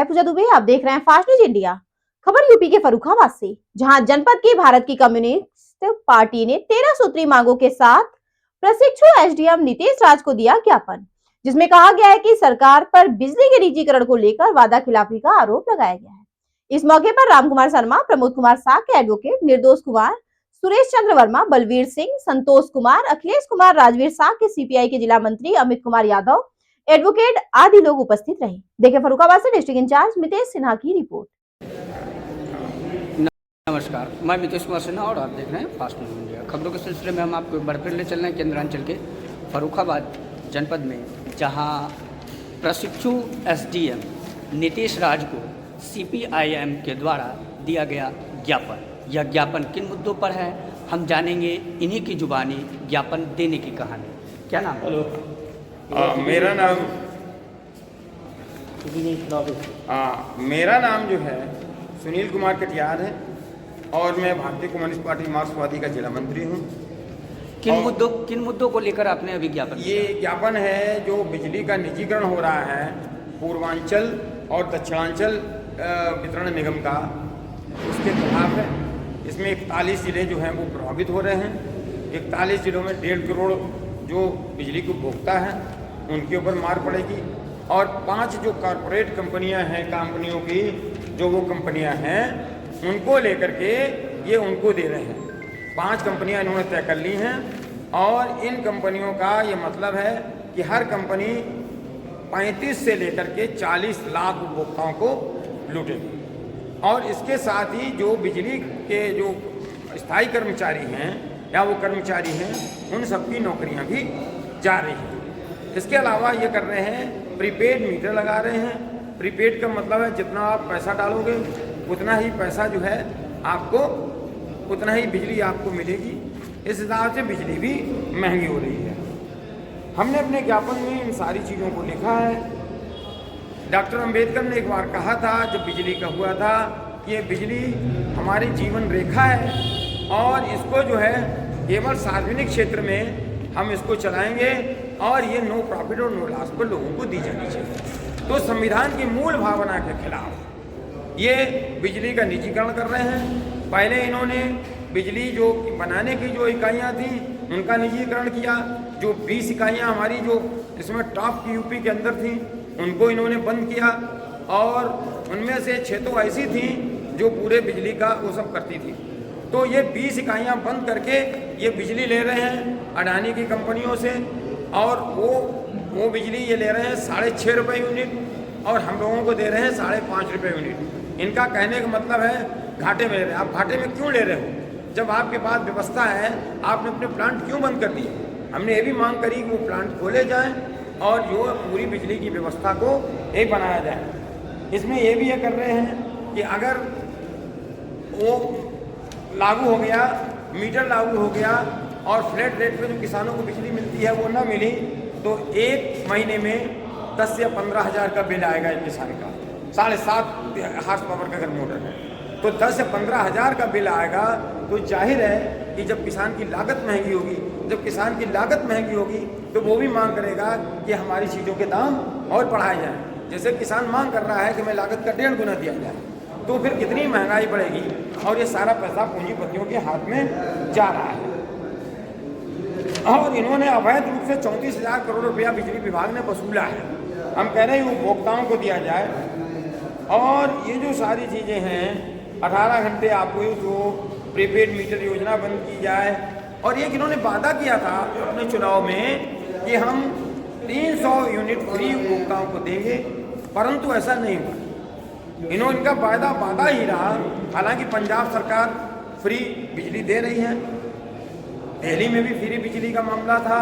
मैं पूजा दुबे, आप देख रहे हैं फास्ट न्यूज इंडिया। खबर यूपी के फर्रुखाबाद से, जहां जनपद की भारत की कम्युनिस्ट पार्टी ने 13 सूत्री मांगों के साथ प्रशिक्षु एसडीएम नीतीश राज को दिया ज्ञापन, जिसमें कहा गया है कि सरकार पर बिजली के निजीकरण को लेकर वादा खिलाफी का आरोप लगाया गया है। इस मौके पर राम कुमार शर्मा, प्रमोद कुमार साह के एडवोकेट, निर्दोष कुमार, सुरेश चंद्र वर्मा, बलवीर सिंह, संतोष कुमार, अखिलेश कुमार, राजवीर साह के सीपीआई के जिला मंत्री अमित कुमार यादव, एडवोकेट आदि लोग उपस्थित रहे। देखें फर्रुखाबाद से डिस्ट्रिक्ट इंचार्ज मितेश सिन्हा की रिपोर्ट। नमस्कार, मैं मितेश कुमार सिन्हा और आप देख रहे हैं फास्ट न्यूज इंडिया। खबरों के सिलसिले में हम आपको एक बार फिर ले चल रहे हैं केंद्रांचल के फर्रुखाबाद जनपद में, जहां प्रशिक्षु एसडीएम नीतीश राज को सीपीआईएम के द्वारा दिया गया ज्ञापन। यह ज्ञापन किन मुद्दों पर है, हम जानेंगे इन्हीं की जुबानी ज्ञापन देने की कहानी। क्या नाम? हेलो, मेरा नाम जो है सुनील कुमार कटियार है और मैं भारतीय कम्युनिस्ट पार्टी मार्क्सवादी का जिला मंत्री हूँ। किन मुद्दों को लेकर आपने अभी ज्ञापन? ये ज्ञापन है जो बिजली का निजीकरण हो रहा है पूर्वांचल और दक्षिणांचल वितरण निगम का, उसके खिलाफ है। इसमें 41 जिले जो हैं वो प्रभावित हो रहे हैं। 41 जिलों में 1.5 करोड़ जो बिजली को उपभोक्ता है उनके ऊपर मार पड़ेगी। और 5 जो कॉरपोरेट कंपनियां हैं, कंपनियों की जो वो कंपनियां हैं उनको लेकर के ये उनको दे रहे हैं। 5 कंपनियां इन्होंने तय कर ली हैं और इन कंपनियों का ये मतलब है कि हर कंपनी 35 से लेकर के 40 लाख उपभोक्ताओं को लूटेगी। और इसके साथ ही जो बिजली के जो स्थायी कर्मचारी हैं या वो कर्मचारी हैं उन सबकी नौकरियां भी जा रही हैं। इसके अलावा ये कर रहे हैं प्रीपेड मीटर लगा रहे हैं। प्रीपेड का मतलब है जितना आप पैसा डालोगे उतना ही पैसा जो है आपको, उतना ही बिजली आपको मिलेगी। इस हिसाब से बिजली भी महंगी हो रही है। हमने अपने ज्ञापन में इन सारी चीज़ों को लिखा है। डॉक्टर अंबेडकर ने एक बार कहा था जब बिजली का हुआ था कि ये बिजली हमारी जीवन रेखा है और इसको जो है केवल सार्वजनिक क्षेत्र में हम इसको चलाएंगे और ये नो प्रॉफिट और नो लॉस पर लोगों को दी जानी चाहिए। तो संविधान की मूल भावना के खिलाफ ये बिजली का निजीकरण कर रहे हैं। पहले इन्होंने बिजली जो बनाने की जो इकाइयाँ थी उनका निजीकरण किया। जो 20 इकाइयाँ हमारी जो इसमें टॉप की यूपी के अंदर थी उनको इन्होंने बंद किया और उनमें से 6 तो ऐसी थी जो पूरे बिजली का वो सब करती थी। तो ये 20 इकाइयाँ बंद करके ये बिजली ले रहे हैं अडानी की कंपनियों से और वो बिजली ये ले रहे हैं 6.5 रुपये यूनिट और हम लोगों को दे रहे हैं 5.5 रुपये यूनिट। इनका कहने का मतलब है घाटे में ले रहे हैं। आप घाटे में क्यों ले रहे हो? जब आपके पास व्यवस्था है आपने अपने प्लांट क्यों बंद कर दिए? हमने ये भी मांग करी कि वो प्लांट खोले जाएँ और जो पूरी बिजली की व्यवस्था को एक बनाया जाए। इसमें ये भी ये कर रहे हैं कि अगर वो लागू हो गया, मीटर लागू हो गया और फ्लैट रेट पे जो किसानों को बिजली मिलती है वो ना मिली तो 1 महीने में 10 या 15 हज़ार का बिल आएगा एक किसान का। 7.5 हार्स पावर का अगर मोटर है तो 10 से 15 हज़ार का बिल आएगा। तो जाहिर है कि जब किसान की लागत महंगी होगी, जब किसान की लागत महंगी होगी तो वो भी मांग करेगा कि हमारी चीज़ों के दाम और बढ़ाए जाएँ। जैसे किसान मांग कर रहा है कि मैं लागत का 1.5 गुना दिया जाए, तो फिर कितनी महंगाई बढ़ेगी और ये सारा पैसा पूंजीपतियों के हाथ में जा रहा है। और इन्होंने अवैध रूप से 34,000 करोड़ रुपया बिजली विभाग ने वसूला है। हम कह रहे हैं उपभोक्ताओं को दिया जाए। और ये जो सारी चीज़ें हैं 18 घंटे आपको जो प्रीपेड मीटर योजना बंद की जाए। और एक इन्होंने वादा किया था अपने चुनाव में कि हम 300 यूनिट फ्री उपभोक्ताओं को देंगे, परंतु ऐसा नहीं हुआ। इनका वादा ही रहा। हालांकि पंजाब सरकार फ्री बिजली दे रही है, दिल्ली में भी फ्री बिजली का मामला था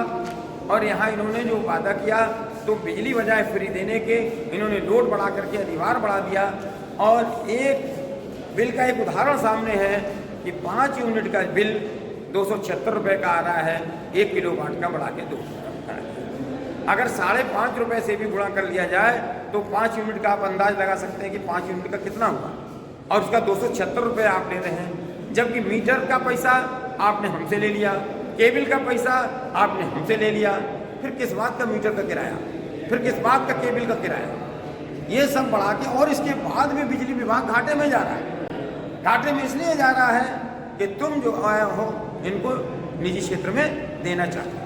और यहाँ इन्होंने जो वादा किया तो बिजली बजाय फ्री देने के इन्होंने लोड बढ़ा करके अधिभार बढ़ा दिया। और एक बिल का एक उदाहरण सामने है कि 5 यूनिट का बिल 276 रुपये का आ रहा है, 1 किलोवाट का बढ़ा के 2 अगर 5.5 रुपये से भी गुणा कर लिया जाए तो 5 यूनिट का आप अंदाज लगा सकते हैं कि 5 यूनिट का कितना हुआ और उसका 276 रुपये आप ले रहे हैं। जबकि मीटर का पैसा आपने हमसे ले लिया, केबल का पैसा आपने हमसे ले लिया, फिर किस बात का मीटर का किराया, फिर किस बात का केबल का किराया? ये सब बढ़ा के, और इसके बाद भी बिजली विभाग घाटे में जा रहा है। घाटे में इसलिए जा रहा है कि तुम जो आए हो इनको निजी क्षेत्र में देना चाहते हो।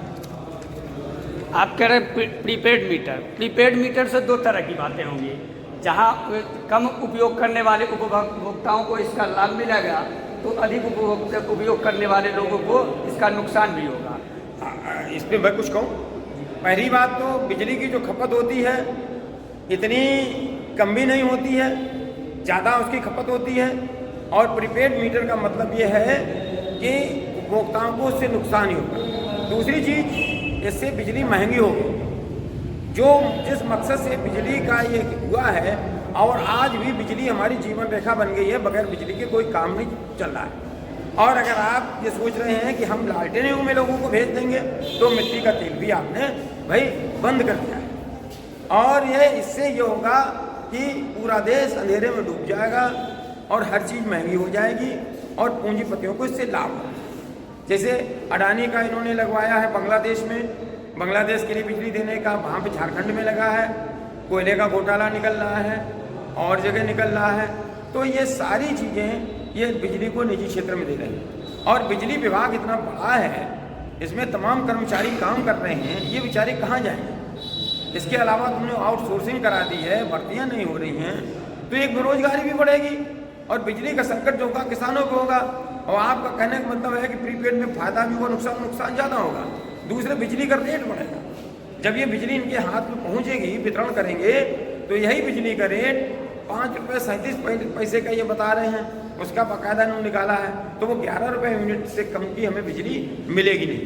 आप कह रहे हैं प्रीपेड मीटर से दो तरह की बातें होंगी। जहाँ कम उपयोग करने वाले उपभोक्ताओं को इसका लाभ मिलेगा तो अधिक उपयोग करने वाले लोगों को इसका नुकसान भी होगा। इस पर मैं कुछ कहूँ। पहली बात तो बिजली की जो खपत होती है इतनी कम भी नहीं होती है, ज़्यादा उसकी खपत होती है। और प्रीपेड मीटर का मतलब ये है कि उपभोक्ताओं को उससे नुकसान ही होगा। दूसरी चीज़, इससे बिजली महंगी होगी। जो जिस मकसद से बिजली का ये हुआ है, और आज भी बिजली हमारी जीवन रेखा बन गई है, बगैर बिजली के कोई काम नहीं चल रहा है। और अगर आप ये सोच रहे हैं कि हम लालटेनों में लोगों को भेज देंगे तो मिट्टी का तेल भी आपने भाई बंद कर दिया है। और ये इससे ये होगा कि पूरा देश अंधेरे में डूब जाएगा और हर चीज़ महंगी हो जाएगी और पूंजीपतियों को इससे लाभ होगा। जैसे अडानी का इन्होंने लगवाया है बांग्लादेश में, बांग्लादेश के लिए बिजली देने का, वहाँ पे झारखंड में लगा है। कोयले का घोटाला निकल रहा है और जगह निकल रहा है। तो ये सारी चीज़ें ये बिजली को निजी क्षेत्र में दे रहे हैं। और बिजली विभाग इतना बड़ा है, इसमें तमाम कर्मचारी काम कर रहे हैं, ये बेचारे कहाँ जाएंगे। इसके अलावा तुमने आउटसोर्सिंग करा दी है, भर्तियाँ नहीं हो रही हैं, तो एक बेरोजगारी भी बढ़ेगी और बिजली का संकट जो होगा किसानों को होगा। और आपका कहने का मतलब है कि प्रीपेड में फायदा भी होगा, नुकसान ज़्यादा होगा। दूसरे बिजली का रेट बढ़ेगा। जब ये बिजली इनके हाथ में पहुँचेगी, वितरण करेंगे, तो यही बिजली का रेट 5 रुपये 37 पैसे का ये बता रहे हैं, उसका बाकायदा इन्होंने निकाला है। तो वो 11 रुपये यूनिट से कम की हमें बिजली मिलेगी नहीं।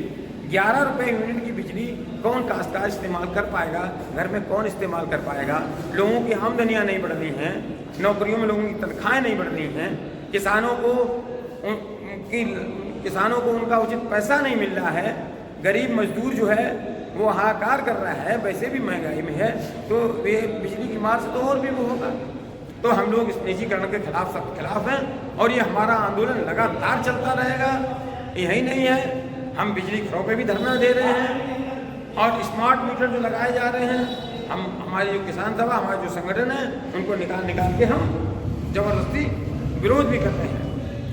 11 रुपये यूनिट की बिजली कौन काश्तकार इस्तेमाल कर पाएगा, घर में कौन इस्तेमाल कर पाएगा। लोगों की आमदनियाँ नहीं बढ़ रही हैं, नौकरियों में लोगों की तनख्वाहें नहीं बढ़ रही हैं, किसानों को उनका उचित पैसा नहीं मिल रहा है, गरीब मजदूर जो है वो हाहाकार कर रहा है, वैसे भी महंगाई में है, तो ये बिजली की मार से तो और भी वो होगा। तो हम लोग इस निजीकरण के खिलाफ सब खिलाफ हैं और ये हमारा आंदोलन लगातार चलता रहेगा। यही नहीं है, हम बिजली घरों पे भी धरना दे रहे हैं और स्मार्ट मीटर जो लगाए जा रहे हैं, हम हमारी जो किसान सभा, हमारे जो संगठन है, उनको निकाल के हम ज़बरदस्ती विरोध भी कर रहे हैं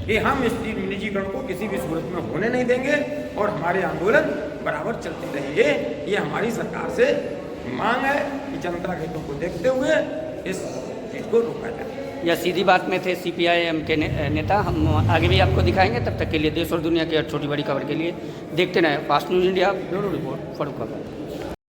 कि हम इस निजीकरण को किसी भी सूरत में होने नहीं देंगे और हमारे आंदोलन बराबर चलते रहेंगे। ये हमारी सरकार से मांग है कि जनता के हितों को देखते हुए इस चीज़ को रोका जाए। यह सीधी बात में थे CPIM के नेता। हम आगे भी आपको दिखाएंगे। तब तक के लिए देश और दुनिया की छोटी बड़ी खबर के लिए देखते रहें fast news India. Bureau report Farrukhabad.